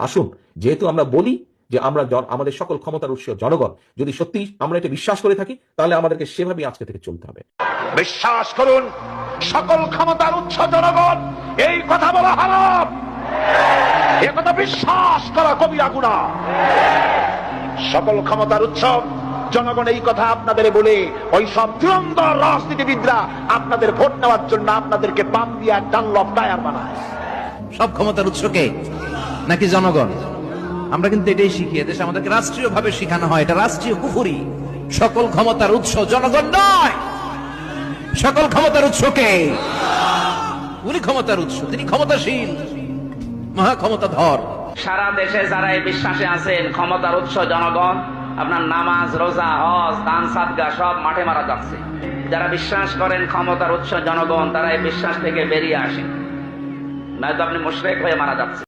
আসুন, যেহেতু আমরা বলি যে আমরা আমাদের সকল ক্ষমতার উৎস জনগণ, যদি সত্যি আমরা এটা বিশ্বাস করে থাকি, তাহলে আমাদেরকে সেভাবেই আজকে থেকে চলতে হবে। বিশ্বাস করুন, সকল ক্ষমতার উৎস জনগণ, এই কথা বলা হারাম, এ কথা বিশ্বাস করা কবিরা গুনাহ। সকল ক্ষমতার উৎস জনগণ, এই কথা আপনাদের বলে ওই সব ধুরন্ধর রাজনীতিবিদরা আপনাদের ভোট নেওয়ার জন্য আপনাদেরকে পাম দিয়া ডানলপ টায়ার বানায়। সব ক্ষমতার উৎসকে নাকি জনগণ? আমরা কিন্তু এটাই শিখি, এদেশে আমাদেরকে রাষ্ট্রীয় ভাবে শিখানো হয়, এটা রাষ্ট্রীয় কুফরি। সকল ক্ষমতার উৎস জনগণ নয়, সকল ক্ষমতার উৎসকে, উনি ক্ষমতার উৎস, তিনি ক্ষমতাশীল, মহা ক্ষমতাধর। সারা দেশে যারা এই বিশ্বাসে আছেন ক্ষমতার উৎস জনগণ, আপনার নামাজ, রোজা, হজ, দান, সাদগা সব মাঠে মারা যাচ্ছে। যারা বিশ্বাস করেন ক্ষমতার উৎস জনগণ, তারা এই বিশ্বাস থেকে বেরিয়ে আসেন, নয়তো আপনি মুশরিক হয়ে মারা যাচ্ছে।